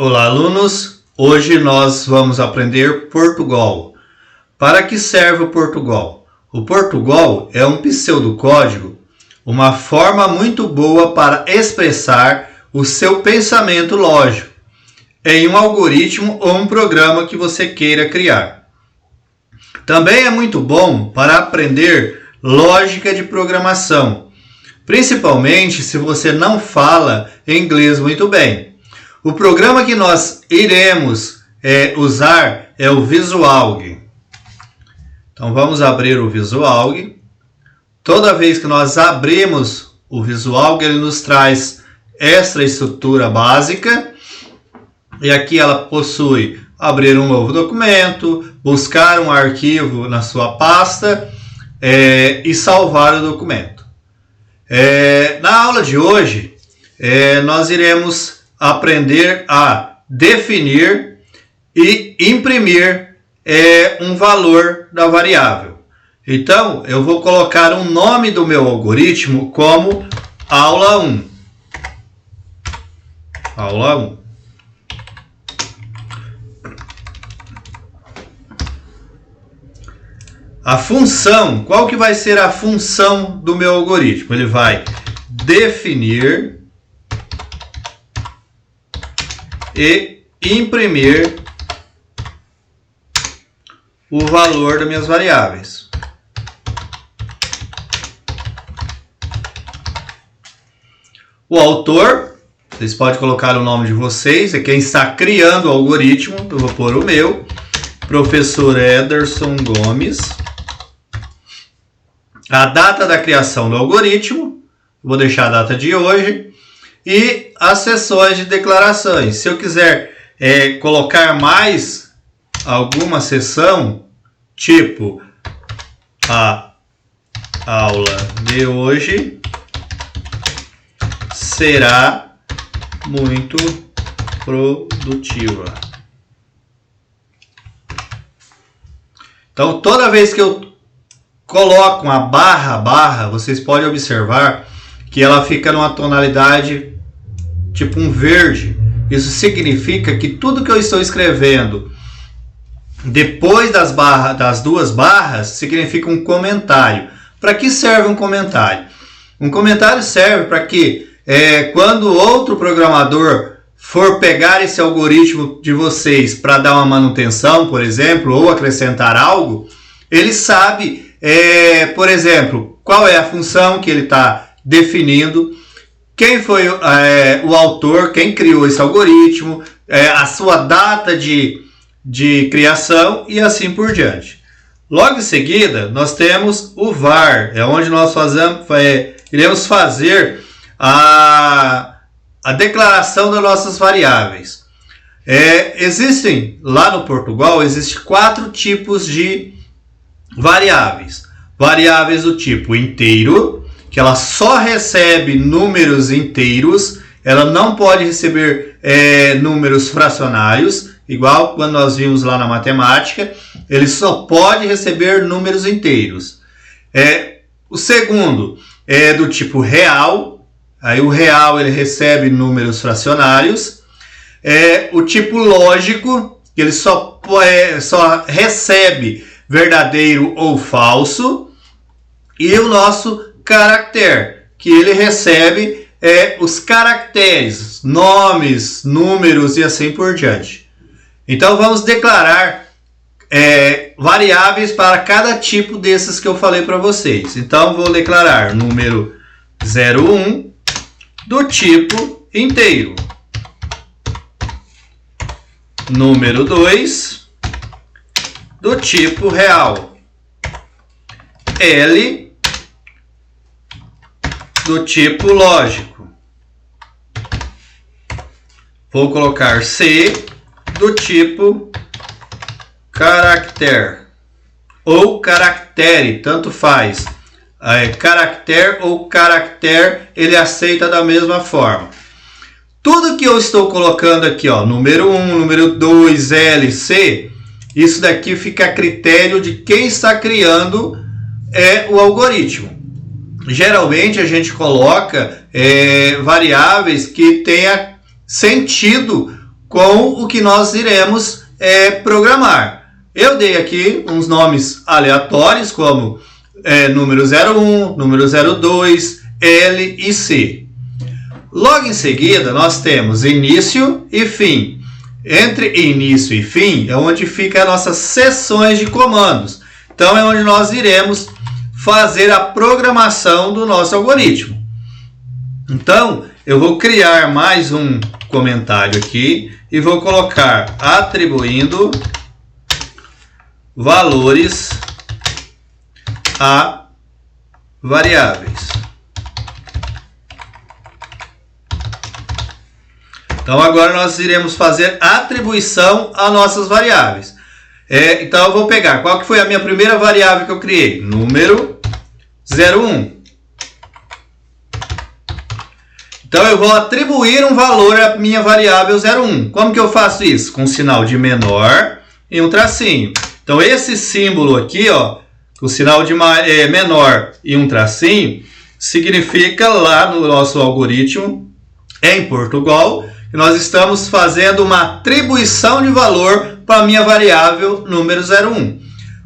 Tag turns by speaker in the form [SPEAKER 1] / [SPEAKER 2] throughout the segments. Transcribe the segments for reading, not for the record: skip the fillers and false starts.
[SPEAKER 1] Olá, alunos! Hoje nós vamos aprender Portugal. Para que serve o Portugal? O Portugal é um pseudocódigo, uma forma muito boa para expressar o seu pensamento lógico em um algoritmo ou um programa que você queira criar. Também é muito bom para aprender lógica de programação, principalmente se você não fala inglês muito bem. O programa que nós iremos usar é o Visualg. Então vamos abrir o Visualg. Toda vez que nós abrimos o Visualg, ele nos traz esta estrutura básica. E aqui ela possui abrir um novo documento, buscar um arquivo na sua pasta e salvar o documento. Na aula de hoje, nós iremos aprender a definir e imprimir um valor da variável. Então, eu vou colocar um nome do meu algoritmo como aula 1. Aula 1. A função, qual que vai ser a função do meu algoritmo? Ele vai definir e imprimir o valor das minhas variáveis. O autor, vocês podem colocar o nome de vocês, é quem está criando o algoritmo. Eu vou pôr o meu, professor Ederson Gomes. A data da criação do algoritmo, vou deixar a data de hoje. E as seções de declarações. Se eu quiser colocar mais alguma seção, tipo a aula de hoje será muito produtiva. Então, toda vez que eu coloco uma barra, vocês podem observar que ela fica numa tonalidade tipo um verde. Isso significa que tudo que eu estou escrevendo depois das duas barras significa um comentário. Para que serve um comentário? Um comentário serve para que quando outro programador for pegar esse algoritmo de vocês para dar uma manutenção, por exemplo, ou acrescentar algo, ele sabe, por exemplo, qual é a função que ele está definindo, quem foi o autor, quem criou esse algoritmo, a sua data de criação e assim por diante. Logo em seguida, nós temos o var, onde nós iremos fazer a declaração das nossas variáveis. Lá no Portugal, existem 4 tipos de variáveis. Variáveis do tipo inteiro, que ela só recebe números inteiros, ela não pode receber números fracionários, igual quando nós vimos lá na matemática, ele só pode receber números inteiros. O segundo é do tipo real, aí o real ele recebe números fracionários. O tipo lógico, que ele só recebe verdadeiro ou falso. E o nosso caractere, que ele recebe os caracteres, nomes, números e assim por diante. Então vamos declarar variáveis para cada tipo desses que eu falei para vocês. Então vou declarar número 01 do tipo inteiro. Número 2 do tipo real. L do tipo lógico. Vou colocar C do tipo caractere ou caractere, tanto faz. Caractere ou caractere, ele aceita da mesma forma. Tudo que eu estou colocando aqui, número 1, número 2, L, C, isso daqui fica a critério de quem está criando o algoritmo. Geralmente a gente coloca variáveis que tenha sentido com o que nós iremos programar. Eu dei aqui uns nomes aleatórios, como número 01, número 02, L e C. Logo em seguida, nós temos início e fim. Entre início e fim é onde ficam as nossas seções de comandos. Então, é onde nós iremos fazer a programação do nosso algoritmo. Então, eu vou criar mais um comentário aqui e vou colocar atribuindo valores a variáveis. Então, agora nós iremos fazer atribuição a nossas variáveis. Então, eu vou pegar, qual que foi a minha primeira variável que eu criei? Número 01. Então, eu vou atribuir um valor à minha variável 01. Como que eu faço isso? Com um sinal de menor e um tracinho. Então, esse símbolo aqui, ó, com o sinal de menor e um tracinho, significa lá no nosso algoritmo, em Portugal, que nós estamos fazendo uma atribuição de valor para a minha variável número 01.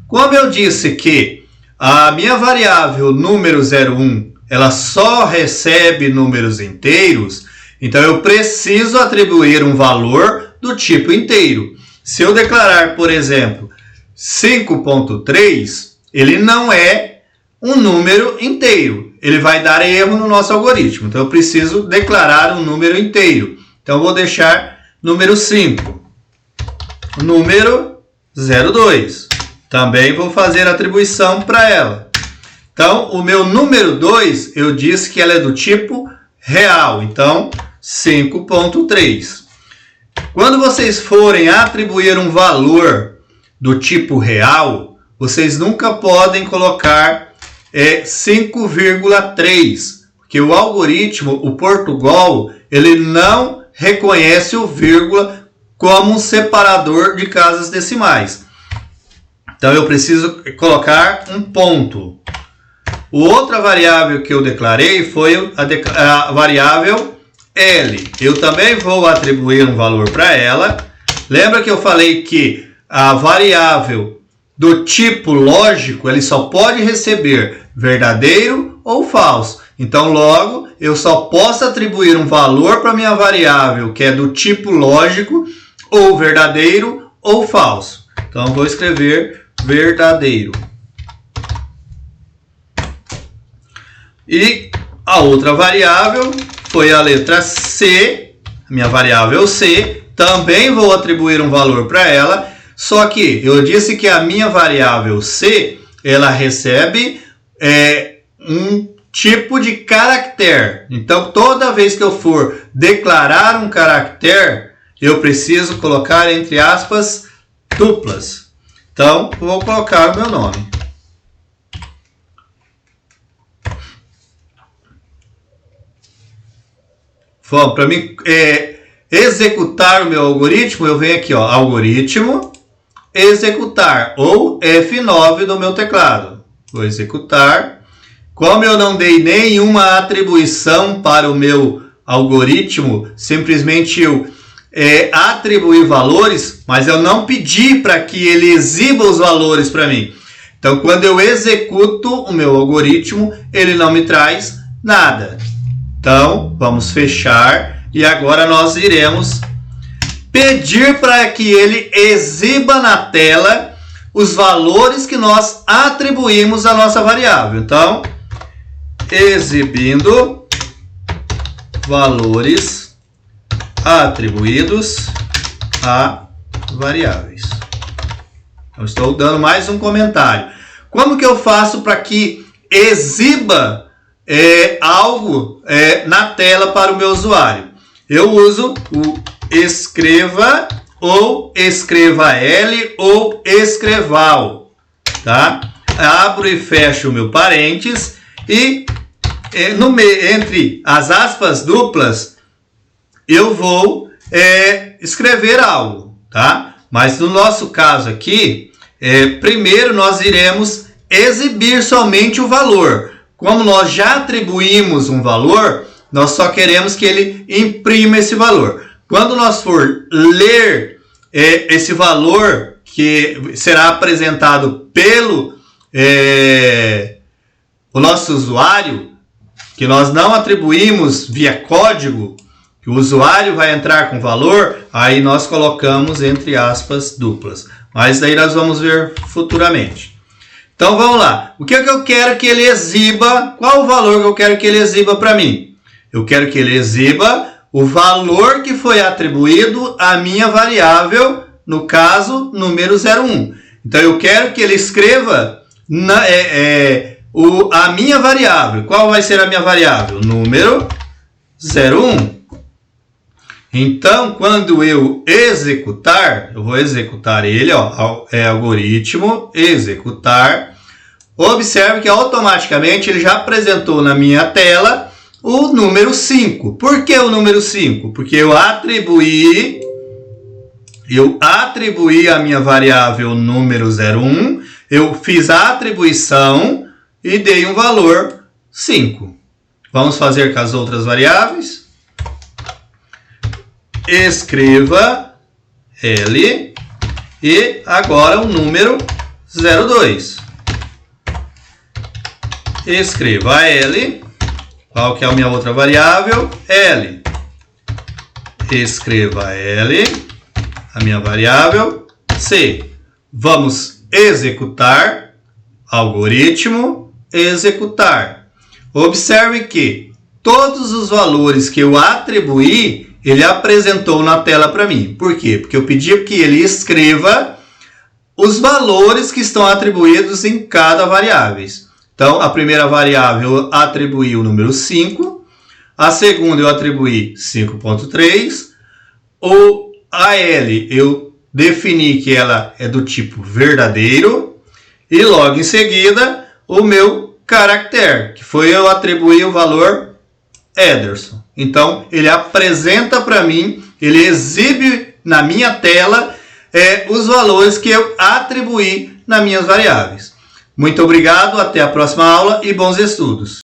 [SPEAKER 1] Como eu disse que a minha variável número 01 ela só recebe números inteiros, então eu preciso atribuir um valor do tipo inteiro. Se eu declarar, por exemplo, 5.3, ele não é um número inteiro. Ele vai dar erro no nosso algoritmo. Então eu preciso declarar um número inteiro. Então eu vou deixar número 5. Número 02. Também vou fazer atribuição para ela. Então, o meu número 2, eu disse que ela é do tipo real. Então, 5.3. Quando vocês forem atribuir um valor do tipo real, vocês nunca podem colocar 5,3. Porque o algoritmo, o Portugal, ele não reconhece o vírgula como um separador de casas decimais. Então, eu preciso colocar um ponto. Outra variável que eu declarei foi a variável L. Eu também vou atribuir um valor para ela. Lembra que eu falei que a variável do tipo lógico, ele só pode receber verdadeiro ou falso. Então, logo, eu só posso atribuir um valor para a minha variável que é do tipo lógico, ou verdadeiro ou falso. Então, vou escrever verdadeiro. E a outra variável foi a letra C, minha variável C. Também vou atribuir um valor para ela, só que eu disse que a minha variável C, ela recebe um tipo de caractere. Então, toda vez que eu for declarar um caractere, eu preciso colocar entre aspas duplas. Então, vou colocar o meu nome. Bom, para mim executar o meu algoritmo, eu venho aqui, ó, algoritmo, executar, ou F9 do meu teclado. Vou executar. Como eu não dei nenhuma atribuição para o meu algoritmo, simplesmente eu atribuí valores, mas eu não pedi para que ele exiba os valores para mim. Então, quando eu executo o meu algoritmo, ele não me traz nada. Então, vamos fechar e agora nós iremos pedir para que ele exiba na tela os valores que nós atribuímos à nossa variável. Então, exibindo valores atribuídos a variáveis. Eu estou dando mais um comentário. Como que eu faço para que exiba algo na tela para o meu usuário? Eu uso o escreva ou escreva L ou escreval, tá? Abro e fecho o meu parênteses e entre as aspas duplas eu vou escrever algo, tá? Mas no nosso caso aqui, primeiro nós iremos exibir somente o valor. Como nós já atribuímos um valor, nós só queremos que ele imprima esse valor. quando nós for ler esse valor que será apresentado pelo o nosso usuário, que nós não atribuímos via código, que o usuário vai entrar com valor, aí nós colocamos entre aspas duplas. Mas daí nós vamos ver futuramente. Então vamos lá. O que é que eu quero que ele exiba? Qual o valor que eu quero que ele exiba para mim? Eu quero que ele exiba o valor que foi atribuído à minha variável, no caso, número 01. Então eu quero que ele escreva a minha variável. Qual vai ser a minha variável? Número 01. Então, quando eu executar, eu vou executar ele, ó, algoritmo, executar. Observe que automaticamente ele já apresentou na minha tela o número 5. Por que o número 5? Porque eu atribuí a minha variável número 01, eu fiz a atribuição e dei um valor 5. Vamos fazer com as outras variáveis. Escreva L e agora o número 02. Escreva L. Qual que é a minha outra variável? L. Escreva L, a minha variável C. Vamos executar, algoritmo, executar. Observe que todos os valores que eu atribuí, ele apresentou na tela para mim. Por quê? Porque eu pedi que ele escreva os valores que estão atribuídos em cada variável. Então, a primeira variável eu atribuí o número 5. A segunda eu atribuí 5.3. A L eu defini que ela é do tipo verdadeiro. E logo em seguida, o meu caractere, que foi eu atribuir o valor Ederson. Então, ele apresenta para mim, ele exibe na minha tela os valores que eu atribuí nas minhas variáveis. Muito obrigado, até a próxima aula e bons estudos!